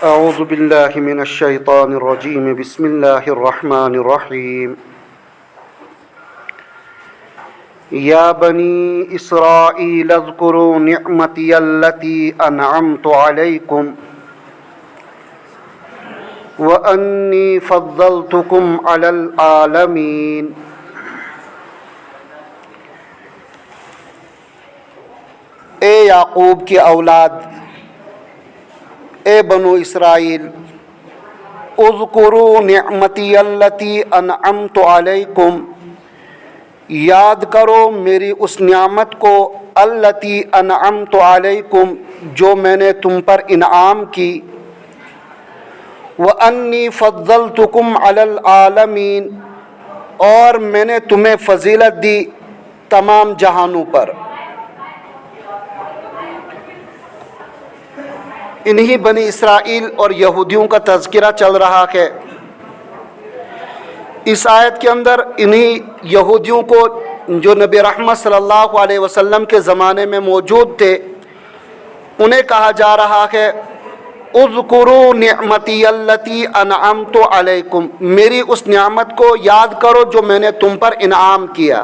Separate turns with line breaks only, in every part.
أعوذ بالله من الشيطان الرجيم بسم الله الرحمن الرحيم يا بني إسرائيل اذكروا نعمتي التي أنعمت عليكم وأني فضلتكم على العالمين اے یعقوب کی اولاد، اے بنو اسرائیل، اذکروا نعمتی التی انعمت علیکم، یاد کرو میری اس نعمت کو، التی انعمت علیکم، جو میں نے تم پر انعام کی، وانی فضلتکم علی العالمین، اور میں نے تمہیں فضیلت دی تمام جہانوں پر۔ انہی بنی اسرائیل اور یہودیوں کا تذکرہ چل رہا ہے۔ اس آیت کے اندر انہی یہودیوں کو جو نبی رحمت صلی اللہ علیہ وسلم کے زمانے میں موجود تھے، انہیں کہا جا رہا ہے اذکروا نعمتی التی انعمت علیکم، میری اس نعمت کو یاد کرو جو میں نے تم پر انعام کیا۔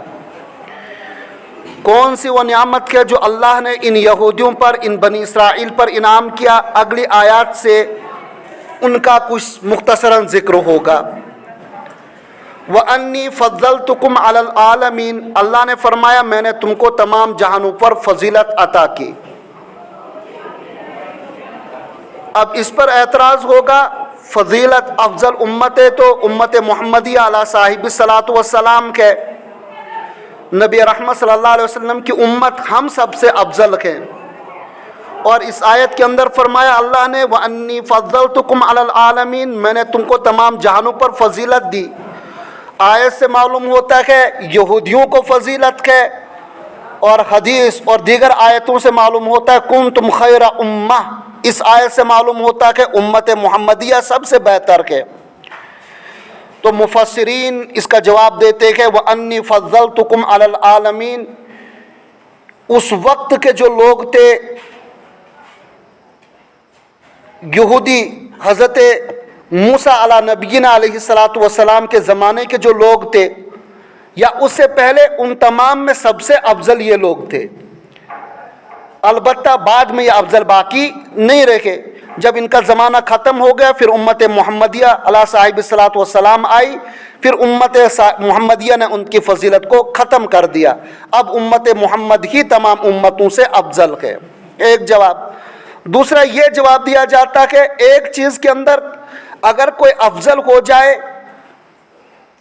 کون سی وہ نعمت ہے جو اللہ نے ان یہودیوں پر، ان بنی اسرائیل پر انعام کیا؟ اگلی آیات سے ان کا کچھ مختصراً ذکر ہوگا۔ وَأَنِّي فَضَّلْتُكُمْ عَلَى الْعَالَمِينَ، اللہ نے فرمایا میں نے تم کو تمام جہانوں پر فضیلت عطا کی۔ اب اس پر اعتراض ہوگا، فضیلت افضل امت ہے تو امت محمدیہ علیہ صاحب الصلاۃ والسلام کے، نبی رحمت صلی اللہ علیہ وسلم کی امت ہم سب سے افضل ہے۔ اور اس آیت کے اندر فرمایا اللہ نے وَأَنِّي فَضَّلْتُكُمْ عَلَى الْعَالَمِينَ، میں نے تم کو تمام جہانوں پر فضیلت دی۔ آیت سے معلوم ہوتا ہے یہودیوں کو فضیلت ہے، اور حدیث اور دیگر آیتوں سے معلوم ہوتا ہے کنتم خیر امہ، اس آیت سے معلوم ہوتا ہے کہ امت محمدیہ سب سے بہتر ہے۔ تو مفسرین اس کا جواب دیتے ہیں وَأَنِّي فَضَّلْتُكُمْ عَلَى الْعَالَمِينَ، اس وقت کے جو لوگ تھے یہودی، حضرت موسیٰ علیہ نبینا علیہ الصلاۃ والسلام کے زمانے کے جو لوگ تھے یا اس سے پہلے، ان تمام میں سب سے افضل یہ لوگ تھے۔ البتہ بعد میں یہ افضل باقی نہیں رہے، جب ان کا زمانہ ختم ہو گیا پھر امت محمدیہ علیہ صاحب الصلاۃ والسلام آئی، پھر امت محمدیہ نے ان کی فضیلت کو ختم کر دیا۔ اب امت محمد ہی تمام امتوں سے افضل ہے، ایک جواب۔ دوسرا یہ جواب دیا جاتا کہ ایک چیز کے اندر اگر کوئی افضل ہو جائے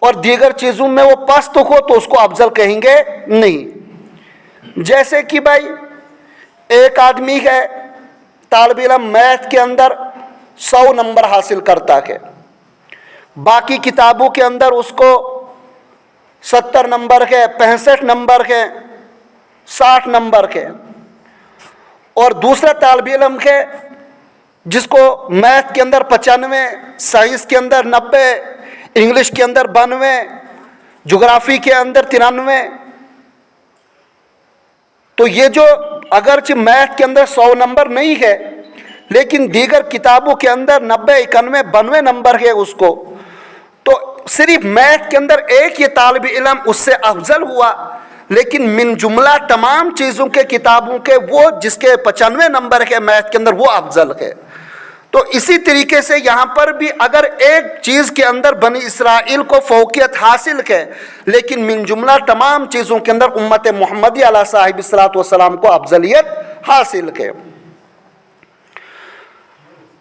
اور دیگر چیزوں میں وہ پست ہو تو اس کو افضل کہیں گے نہیں۔ جیسے کہ بھائی ایک آدمی ہے طالب علم، میتھ کے اندر 100 نمبر حاصل کرتا ہے، باقی کتابوں کے اندر اس کو 70 نمبر ہے، 65 نمبر ہے، 60 نمبر ہے، اور دوسرا طالب علم ہے جس کو میتھ کے اندر 95، سائنس کے اندر 90، انگلش کے اندر 92، جغرافی کے اندر 93۔ تو یہ جو اگرچہ میتھ کے اندر 100 نمبر نہیں ہے لیکن دیگر کتابوں کے اندر 90، 91، 92 نمبر ہے اس کو، تو صرف میتھ کے اندر ایک یہ طالب علم اس سے افضل ہوا، لیکن من جملہ تمام چیزوں کے کتابوں کے وہ جس کے 95 نمبر ہے میتھ کے اندر وہ افضل ہے۔ تو اسی طریقے سے یہاں پر بھی اگر ایک چیز کے اندر بنی اسرائیل کو فوقیت حاصل ہے لیکن من جملہ تمام چیزوں کے اندر امت محمدی علیہ صاحب الصلاۃ والسلام کو افضلیت حاصل ہے۔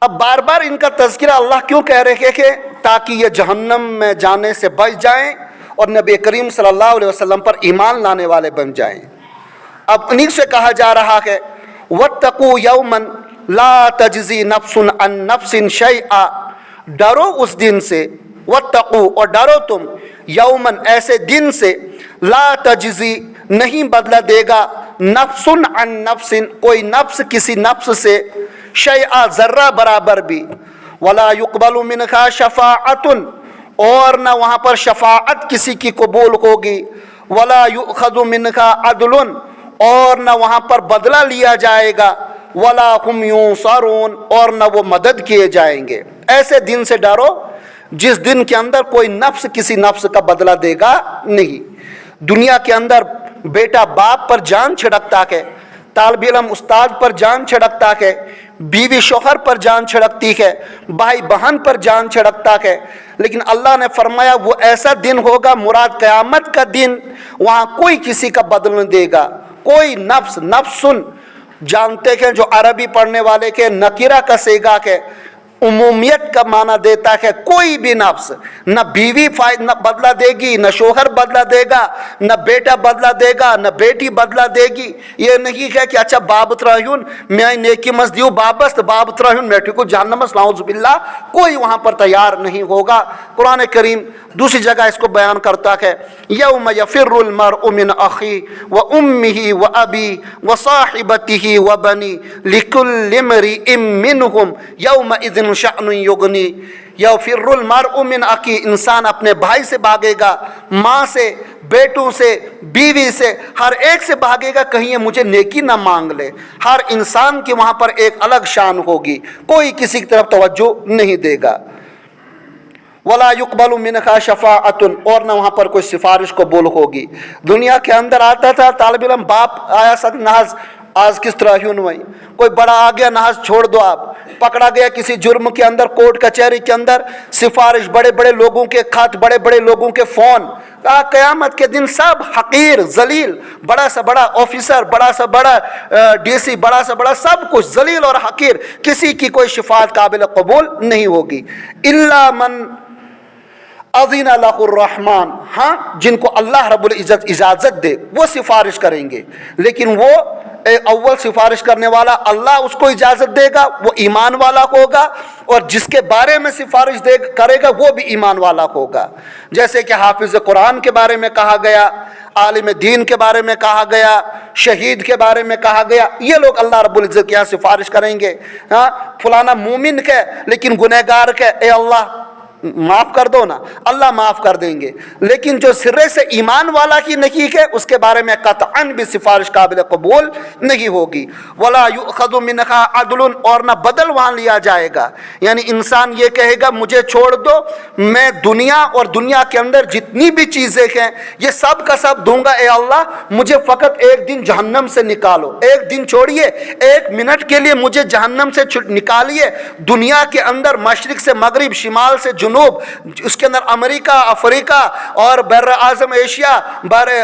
اب بار بار ان کا تذکرہ اللہ کیوں کہہ رہے کہ تاکہ یہ جہنم میں جانے سے بچ جائیں اور نبی کریم صلی اللہ علیہ وسلم پر ایمان لانے والے بن جائیں۔ اب انہیں سے کہا جا رہا ہے وَاتَّقُوا يَوْمًا لا تجزی نفس عن نفس شیئا، ڈرو اس دن سے، واتقوا اور ڈرو تم، یومن ایسے دن سے، لا تجزی نہیں بدلہ دے گا، نفس عن نفس کوئی نفس کسی نفس سے، شیئا ذرہ برابر بھی، ولا یقبل منها شفاعۃ اور نہ وہاں پر شفاعت کسی کی قبول ہوگی، ولا یؤخذ منها عدل اور نہ وہاں پر بدلہ لیا جائے گا، वला हुम युंसरून, और न वो मदद किए जाएंगे। ऐसे दिन से डरो जिस दिन के अंदर कोई नफ्स किसी नफ्स का बदला देगा नहीं। दुनिया के अंदर बेटा बाप पर जान छिड़कता है, तालिब इल्म उस्ताद पर जान छिड़कता है, बीवी शोहर पर जान छिड़कती है, भाई बहन पर जान छिड़कता है, लेकिन अल्लाह ने फरमाया वो ऐसा दिन होगा, मुराद क़यामत का दिन, वहाँ कोई किसी का बदल नहीं देगा। कोई नफ्स, नफ्सुन जानते हैं जो अरबी पढ़ने वाले के नकीरा का सेगा के उमूमियत का माना देता है। कोई भी नफ्स, न बीवी न बदला देगी, न शोहर बदला देगा, न बेटा बदला देगा, न बेटी बदला देगी। ये नहीं है कि अच्छा बाबत रही मैं नेकी मजदी बाबस्त बाबत रही मैं ठीक जहन्नमस नाउज़ुबिल्लाह, कोई वहाँ पर तैयार नहीं होगा। कुरान करीम दूसरी जगह इसको बयान करता है, यौम यफिर्रुल मर्उ मिन अखी व उम्मिही व अबी व साहिबतिही व बनी लिकुल्लि इम्रिइन मिनहुम यौमइज़िन शअनुन युगनी। यफिर्रुल मर्उ मिन अखी, इंसान अपने भाई से भागेगा, माँ से, बेटों से, बीवी से, हर एक से भागेगा, कहीं ये मुझे नेकी ना मांग ले। हर इंसान की वहाँ पर एक अलग शान होगी, कोई किसी की तरफ तवज्जो नहीं देगा। वला युक़बलु मिनहा शफ़ाअतुन, और ना वहाँ पर कोई सिफारिश कबूल होगी। दुनिया के अंदर आता था तालिब इल्म, बाप आया सक नहाज आज किस तरह यूँ वही, कोई बड़ा आ गया नहाज छोड़ दो आप, पकड़ा गया किसी जुर्म के अंदर, कोर्ट कचहरी के अंदर, सिफारिश, बड़े बड़े लोगों के खत, बड़े बड़े लोगों के फ़ोन। क़यामत के दिन सब हकीर जलील, बड़ा सा बड़ा ऑफिसर, बड़ा सा बड़ा डीसी, बड़ा सा बड़ा सब कुछ जलील और हकीर, किसी की कोई शिफात काबिल कबूल नहीं होगी। इल्ला मन अज़ीना लहुर रहमान, हाँ जिनको अल्लाह रब्बुल इज़्ज़त इजाज़त दे वो सिफारिश करेंगे, लेकिन वो अव्वल सिफारिश करने वाला अल्लाह उसको इजाज़त देगा, वो ईमान वाला होगा, और जिसके बारे में सिफारिश करेगा वो भी ईमान वाला होगा। जैसे कि हाफिज़ कुरान के बारे में कहा गया, आलिम दीन के बारे में कहा गया, शहीद के बारे में कहा गया, ये लोग अल्लाह रब्बुल इज़्ज़त की यहाँ सिफारिश करेंगे। हाँ फलाना मोमिन के लेकिन गुनहगार के, ए अल्लाह माफ़ कर दो ना, अल्लाह माफ़ कर देंगे। लेकिन जो सिरे से ईमान वाला की नहीं है उसके बारे में कतअन भी सिफारिश काबिल कबूल नहीं होगी। वला युअख़ज़ु मिनहा अदलुन, और ना बदल वहाँ लिया जाएगा। यानी इंसान ये कहेगा मुझे छोड़ दो, मैं दुनिया और दुनिया के अंदर जितनी भी चीज़ें हैं ये सब का सब दूंगा, ए अल्लाह मुझे फ़कत एक दिन जहन्नम से निकालो, एक दिन छोड़िए, एक मिनट के लिए मुझे जहन्नम से निकालिए। दुनिया के अंदर मशरिक़ से मगरिब, शिमाल से जुनूब, उसके अंदर अमेरिका, अफ्रीका और बर आज़म एशिया,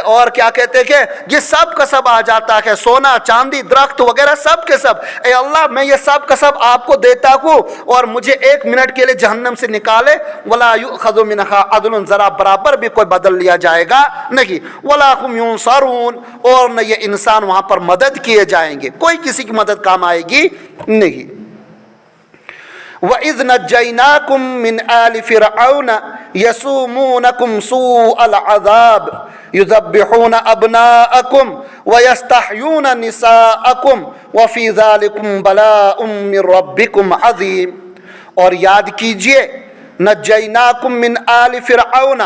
और क्या कहते हैं ये सब का सब आ जाता है, सोना चांदी दरख्त वगैरह सब के सब, ए अल्लाह मैं ये सब का सब आपको देता हूँ और मुझे एक मिनट के लिए जहन्नम से निकाले। वला युअख़ज़ु मिनहा अदलुन, जरा बराबर भी कोई बदल लिया जाएगा नहीं। वला हुम युंसरून, और न ये इंसान वहाँ पर मदद किए जाएंगे, कोई किसी की मदद काम आएगी नहीं। वइज़ नज्जयनाकुम मिन आलि फ़िरऔन यसूमूनकुम सूअल अज़ाब युज़ब्बिहून अब्नाअकुम व यस्तहयून निसाअकुम व फ़ी ज़ालिकुम बलाउम मिन रब्बिकुम अज़ीम। और याद कीजिए, नज्जयनाकुम मिन आलि फ़िरऔन,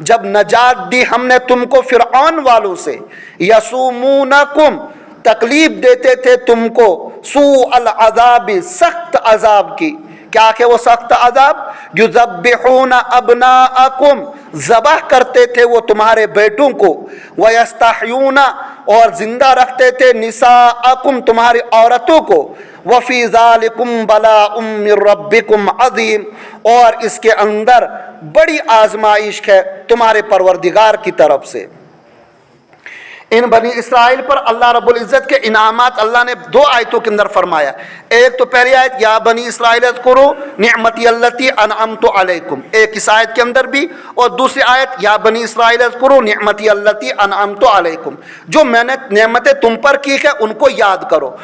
जब नजात दी हमने तुमको फ़िरऔन वालों से, यसूमूनकुम तकलीफ देते थे तुमको, सूअल अज़ाब सख्त अज़ाब की। क्या कि वो सख्त अज़ाब, युज़ब्बिहून अब्नाअकुम ज़बह करते थे वो तुम्हारे बेटों को, व यस्तहयून और जिंदा रखते थे निसाअकुम तुम्हारी औरतों को, व फ़ी ज़ालिकुम बलाउम मिन रब्बिकुम अज़ीम, और इसके अंदर बड़ी आजमाइश है तुम्हारे परवरदिगार की तरफ से। इन बनी इसराइल पर अल्लाह रब्बुल इज़्ज़त के इनामात अल्लाह ने दो आयतों के अंदर फरमाया। एक तो पहली आयत या बनी इसराइल अज़्कुरू निअमती अल्लती अनअमतु अलैकुम, एक इस आयत के अंदर भी, और दूसरी आयत या बनी इसराइल अज़्कुरू निअमती अल्लती अनअमतु अलैकुम, जो मैंने नेमतें तुम पर की है उनको याद करो।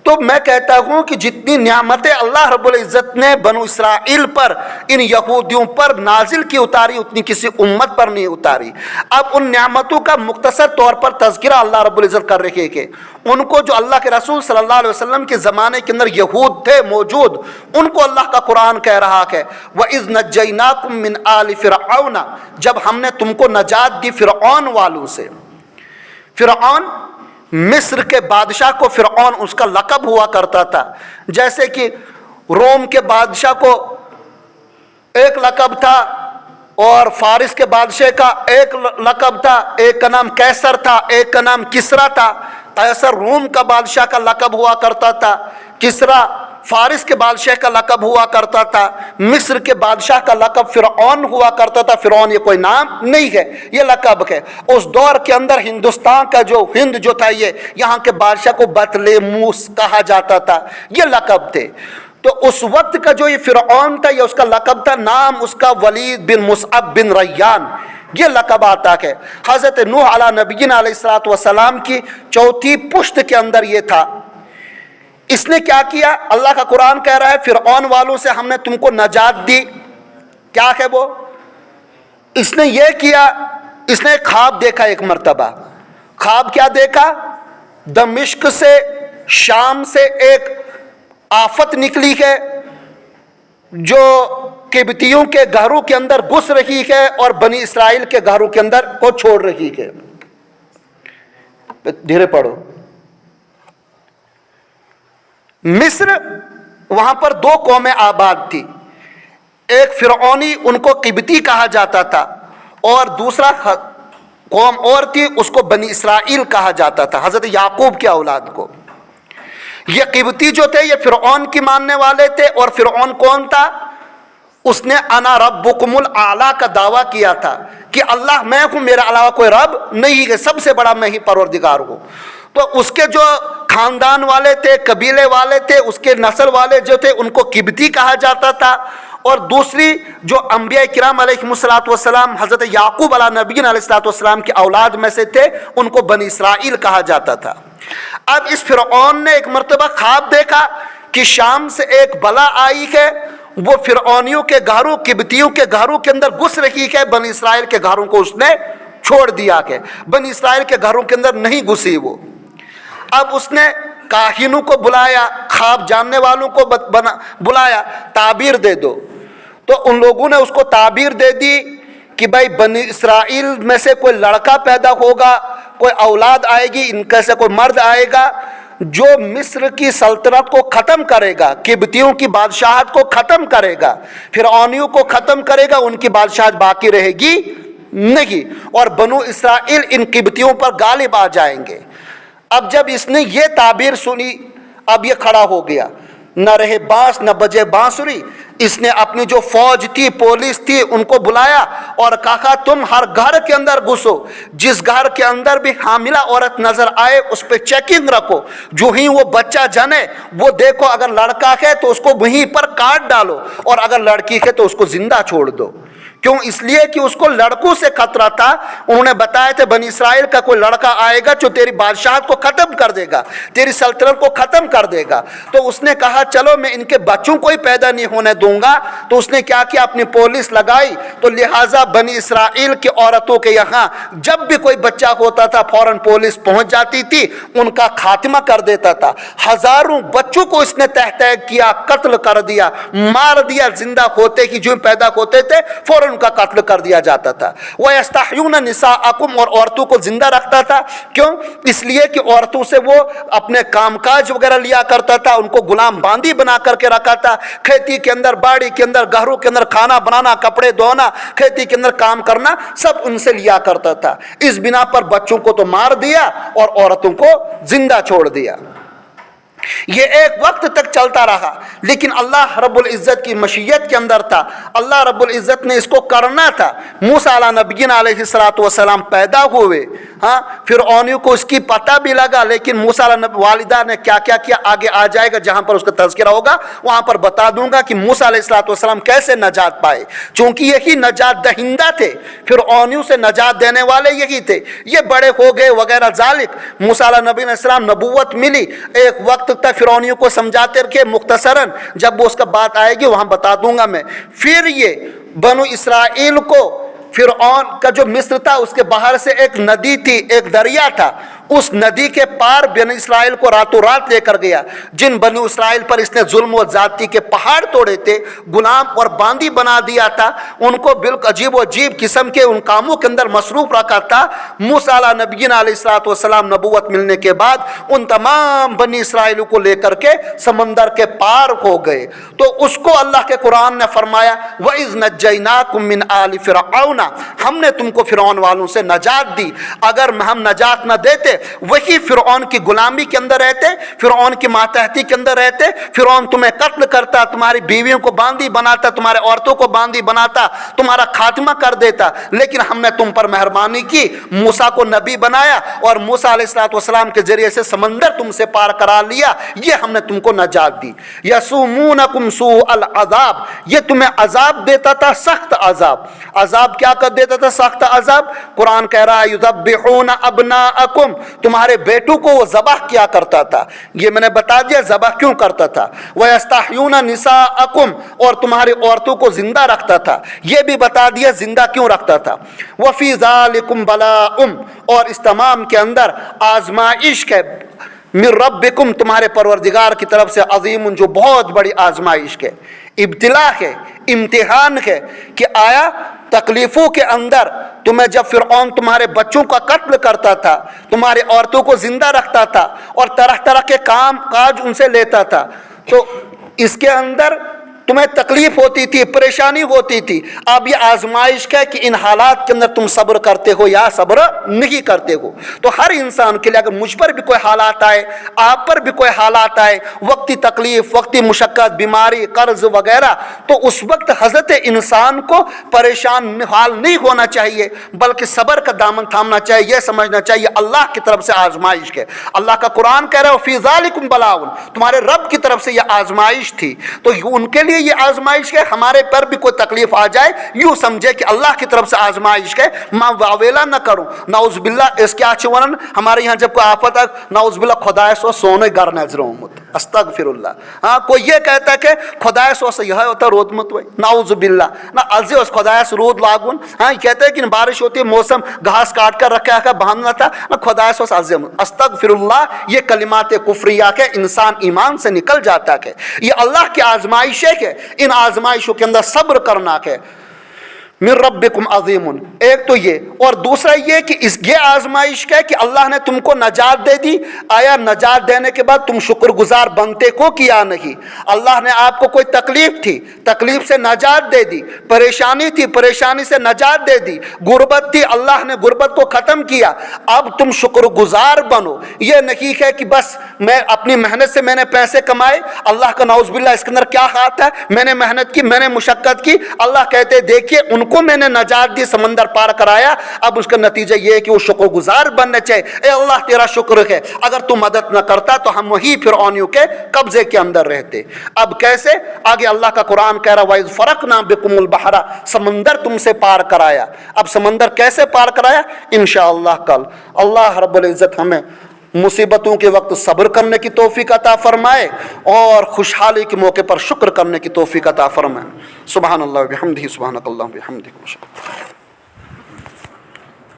तो मैं कहता हूँ कि जितनी नियामतें अल्लाह रब्बुल इज़्ज़त ने बनु इसराइल पर, इन यहूदियों पर नाजिल की उतारी, उतनी किसी उम्मत पर नहीं उतारी। अब उन नियामतों का मुख्तसर तौर पर तज़किरा अल्लाह रब्बुल इज़्ज़त कर रहे कि उनको जो अल्लाह के रसूल सल्लल्लाहु अलैहि वसल्लम के ज़माने के अंदर यहूद थे मौजूद, उनको अल्लाह का कुरान कह रहा है वइज़ नज्जयनाकुम मिन आलि फ़िरऔन, जब हमने तुमको नजात दी फ़िरऔन वालों से। फ़िरऔन مصر کے بادشاہ کو فرعون اس کا لقب ہوا کرتا تھا، جیسے کہ روم کے بادشاہ کو ایک لقب تھا اور فارس کے بادشاہ کا ایک لقب تھا، ایک کا نام قیصر تھا، ایک کا نام کسرا تھا۔ قیصر روم کا بادشاہ کا لقب ہوا کرتا تھا، کسرا فارس کے بادشاہ کا لقب ہوا کرتا تھا، مصر کے بادشاہ کا لقب فرعون ہوا کرتا تھا۔ فرعون یہ کوئی نام نہیں ہے، یہ لقب ہے۔ اس دور کے اندر ہندوستان کا جو ہند جو تھا، یہ یہاں کے بادشاہ کو بطلیموس کہا جاتا تھا، یہ لقب تھے۔ تو اس وقت کا جو یہ فرعون تھا، یہ اس کا لقب تھا، نام اس کا ولید بن مصعب بن ریان، یہ لقب آتا ہے۔ حضرت نوح علیہ نبینا علیہ الصلوۃ والسلام کی چوتھی پشت کے اندر یہ تھا۔ اس نے کیا کیا؟ اللہ کا قرآن کہہ رہا ہے فرعون والوں سے ہم نے تم کو نجات دی۔ کیا ہے وہ؟ اس نے یہ کیا، اس نے ایک خواب دیکھا ایک مرتبہ۔ خواب کیا دیکھا؟ دمشق سے، شام سے ایک آفت نکلی ہے جو قبطیوں کے گھروں کے اندر گھس رہی ہے اور بنی اسرائیل کے گھروں کے اندر کو چھوڑ رہی ہے۔ دھیرے پڑھو۔ مصر، وہاں پر دو قومیں آباد تھی، ایک فرعونی، ان کو قبطی کہا جاتا تھا، اور دوسرا قوم اور تھی، اس کو بنی اسرائیل کہا جاتا تھا، حضرت یعقوب کے اولاد کو۔ یہ قبطی جو تھے یہ فرعون کی ماننے والے تھے، اور فرعون کون تھا؟ اس نے انا ربکم الاعلی کا دعویٰ کیا تھا کہ اللہ میں ہوں، میرے علاوہ کوئی رب نہیں ہے، سب سے بڑا میں ہی پروردگار ہوں۔ تو اس کے جو خاندان والے تھے، قبیلے والے تھے، اس کے نسل والے جو تھے، ان کو قبطی کہا جاتا تھا، اور دوسری جو انبیاء کرام علیہم الصلوۃ والسلام حضرت یعقوب علیہ نبینا علیہ الصلوۃ والسلام کی اولاد میں سے تھے، ان کو بنی اسرائیل کہا جاتا تھا۔ اب اس فرعون نے ایک مرتبہ خواب دیکھا کہ شام سے ایک بلا آئی ہے، وہ فرعونیوں کے گھروں، قبطیوں کے گھروں کے اندر گھس رہی ہے، بنی اسرائیل کے گھروں کو اس نے چھوڑ دیا ہے، بنی اسرائیل کے گھروں کے اندر نہیں گھسی وہ۔ اب اس نے کاہنوں کو بلایا، خواب جاننے والوں کو بلایا، تعبیر دے دو۔ تو ان لوگوں نے اس کو تعبیر دے دی کہ بھائی بنی اسرائیل میں سے کوئی لڑکا پیدا ہوگا، کوئی اولاد آئے گی، ان کا سے کوئی مرد آئے گا جو مصر کی سلطنت کو ختم کرے گا، قبطیوں کی بادشاہت کو ختم کرے گا، فرعونیوں کو ختم کرے گا، ان کی بادشاہت باقی رہے گی نہیں، اور بنو اسرائیل ان قبطیوں پر غالب آ جائیں گے۔ اب جب اس نے یہ تعبیر سنی، اب یہ کھڑا ہو گیا، نہ رہے بانس نہ بجے بانسری۔ اس نے اپنی جو فوج تھی، پولیس تھی، ان کو بلایا اور کہا تم ہر گھر کے اندر گھسو، جس گھر کے اندر بھی حاملہ عورت نظر آئے اس پہ چیکنگ رکھو، جو ہی وہ بچہ جنے وہ دیکھو، اگر لڑکا ہے تو اس کو وہیں پر کاٹ ڈالو، اور اگر لڑکی ہے تو اس کو زندہ چھوڑ دو۔ کیوں؟ اس لیے کہ اس کو لڑکوں سے خطرہ تھا۔ انہوں نے بتایا تھے بنی اسرائیل کا کوئی لڑکا آئے گا جو تیری بادشاہت کو ختم کر دے گا، تیری سلطنت کو ختم کر دے گا۔ تو اس نے کہا چلو میں ان کے بچوں کو ہی پیدا نہیں ہونے دوں گا۔ تو اس نے کیا کیا؟ اپنی پولیس لگائی، تو لہٰذا بنی اسرائیل کی عورتوں کے یہاں جب بھی کوئی بچہ ہوتا تھا فوراً پولیس پہنچ جاتی تھی، ان کا خاتمہ کر دیتا تھا۔ ہزاروں بچوں کو اس نے تہ تہ کیا، قتل کر دیا، مار دیا، زندہ ہوتے ہی جو پیدا ہوتے تھے فوراً ان کا قتل کر دیا جاتا تھا۔ وَيَسْتَحْيُونَ نِسَاءَكُمْ، اور عورتوں کو زندہ رکھتا تھا۔ کیوں؟ اس لیے کہ عورتوں سے وہ اپنے کام کاج وغیرہ لیا کرتا تھا، ان کو غلام باندی بنا کر کے رکھا تھا، کھیتی کے اندر، باڑی کے اندر، گھروں کے اندر کھانا بنانا، کپڑے دھونا، کھیتی کے اندر کام کرنا سب ان سے لیا کرتا تھا۔ اس بنا پر بچوں کو تو مار دیا اور عورتوں کو زندہ چھوڑ دیا۔ یہ ایک وقت تک چلتا رہا، لیکن اللہ رب العزت کی مشیت کے اندر تھا، اللہ رب العزت نے اس کو کرنا تھا۔ موسیٰ علیہ نبینا علیہ الصلوۃ والسلام پیدا ہوئے، ہاں فرعونیوں کو اس کی پتہ بھی لگا، لیکن موسیٰ علیہ والدہ نے کیا کیا کیا آگے آ جائے گا، جہاں پر اس کا تذکرہ ہوگا وہاں پر بتا دوں گا کہ موسیٰ علیہ الصلوۃ والسلام کیسے نجات پائے، چونکہ یہی نجات دہندہ تھے، فرعونیوں سے نجات دینے والے یہی تھے۔ یہ بڑے ہو گئے وغیرہ ذالک، موسیٰ علیہ نبی علیہ السلام نبوت ملی، ایک وقت تک فرعونیوں کو سمجھاتے رکھے مختصراً، جب وہ اس کا بات آئے گی وہاں بتا دوں گا میں۔ پھر یہ بنو اسرائیل کو فرعون کا جو مصر تھا اس کے باہر سے ایک ندی تھی، ایک دریا تھا، उस नदी के पार बनी इसराइल को रातों रात लेकर गया। जिन बनी इसराइल पर इसने जुल्म और जाति के पहाड़ तोड़े थे, गुलाम और बांदी बना दिया था, उनको बिल्कुल अजीब व अजीब किस्म के उन कामों के अंदर मसरूफ रखा था। मूसा नबीना अलैहिस्सलाम नबूवत मिलने के बाद उन तमाम बनी इसराइल को लेकर के समंदर के पार हो गए। तो उसको अल्लाह के कुरान ने फरमाया वइज़ नज्जैनाकुम मिन आलि फिरऔना, हमने तुमको फिरौन वालों से नजात दी। अगर हम नजात न देते, वही फिरौन की गुलामी के अंदर रहते, फिरौन की मातहती के अंदर रहते, फिरौन तुम्हें कत्ल करता, तुम्हारी बीवियों को बांदी बनाता, तुम्हारे औरतों को बांदी बनाता, तुम्हारा खात्मा कर देता। लेकिन हमने तुम पर मेहरबानी की, मूसा को नबी बनाया और मूसा अलैहिस्सलाम के जरिए से समंदर तुमसे पार करा लिया। ये हमने तुमको नजात दी। यसुमूनकुम सूअल अज़ाब, ये तुम्हें अजाब देता था, सख्त अजाब। अजाब क्या कर देता था? सख्त अजाब। कुरान कह रहा है युज़ब्बिहून अब्नाअकुम, तुम्हारे बेटों को वो ज़बह किया करता था। ये मैंने बता दिया ज़बह क्यों करता था। वयस्तहयून निसाअकुम, और तुम्हारी औरतों को जिंदा रखता था। ये भी बता दिया जिंदा क्यों रखता था। वफ़ी ज़ालिकुम बलाउम, और इस तमाम के अंदर आजमाइश है, मिर रब्बिकुम, तुम्हारे परवरदिगार की तरफ से, अज़ीम, जो बहुत बड़ी आजमाइश है, इब्तिला है, इम्तिहान है कि आया तकलीफ़ों के अंदर तुम्हें जब फिरऔन तुम्हारे बच्चों का कत्ल करता था, तुम्हारी औरतों को जिंदा रखता था और तरह तरह के काम काज उनसे लेता था, तो इसके अंदर तुम्हें तकलीफ होती थी, परेशानी होती थी। अब ये आजमाइश है कि इन हालात के अंदर तुम सब्र करते हो या सब्र नहीं करते हो। तो हर इंसान के लिए अगर मुझ पर भी कोई हालात आए, आप पर भी कोई हालात आए, वक्ती तकलीफ, वक्ती मुशक्क़त, बीमारी, कर्ज वगैरह, तो उस वक्त हज़रत इंसान को परेशान हाल नहीं होना चाहिए, बल्कि सब्र का दामन थामना चाहिए। यह समझना चाहिए अल्लाह की तरफ से आजमाइश है। अल्लाह का कुरान कह रहा है फ़ी ज़ालिकुम बलाउन, तुम्हारे रब की तरफ से यह आजमाइश थी। तो उनके ये आजमाइश है, हमारे पर भी कोई तकलीफ आ जाए, यूं समझे कि अल्लाह की तरफ से आजमाइश है, मैं वावेला न करूं। नाउज़ुबिल्लाह, इसके आचे वरन हमारे यहाँ जब कोई आफत है, नाउज़ुबिल्लाह खुदाए सो सोने घर नजरों मत, अस्तगफिरुल्लाह। हाँ, कोई ये कहता है कि खुदाए सो से यह होता रोद मत वही, नाउज़ुबिल्लाह ना अज़े उस खुदाए से रोद लागुन। हाँ, कहते हैं कि बारिश होती है, मौसम घास काट कर रखा है, बांधना था ना, खुदाए सो अज़े अस्तगफिरुल्लाह। ये कलिमात कुफ्रिया के इंसान ईमान से निकल जाता है। ये अल्लाह की आजमाइश है। इन आजमाइशों के अंदर सब्र करना है। मिर रब्बिकुम अज़ीमुन, एक तो ये, और दूसरा ये कि ये आजमाइश है कि अल्लाह ने तुमको नजात दे दी। आया नजात देने के बाद तुम शुक्रगुजार बनते को किया नहीं। अल्लाह ने आपको कोई तकलीफ थी, तकलीफ से नजात दे दी, परेशानी थी, परेशानी से नजात दे दी, गुर्बत थी, अल्लाह ने गुर्बत को ख़त्म किया। अब तुम शुक्रगुजार बनो। ये नहीं है कि बस मैं अपनी मेहनत से मैंने पैसे कमाए, अल्लाह का नाउज़ुबिल्लाह इसके अंदर क्या हाथ है, मैंने मेहनत की, मैंने मुशक्क़त की। अल्लाह कहते देखिए उनको मैंने नजात दी, समंदर पार कराया, अब उसका नतीजा यह है कि वो शुक्रगुजार बनने चाहिए। ए अल्लाह तेरा शुक्र है, अगर तू मदद न करता तो हम वही फिरऔनियों के कब्जे के अंदर रहते। अब कैसे? आगे अल्लाह का कुरान कह रहा वइज़ फ़रक़ना बिकुमुल बहरा, समंदर तुमसे पार कराया। अब समंदर कैसे पार कराया? इंशाअल्लाह कल अल्लाह रब्बुल इज़्ज़त हमें मुसीबतों के वक्त सब्र करने की तौफीक अता फरमाए और खुशहाली के मौके पर शुक्र करने की तौफीक अता फरमाए। सुबहानल्लाह व बिहम्दिही, सुबहानकल्लाह व बिहम्दिक।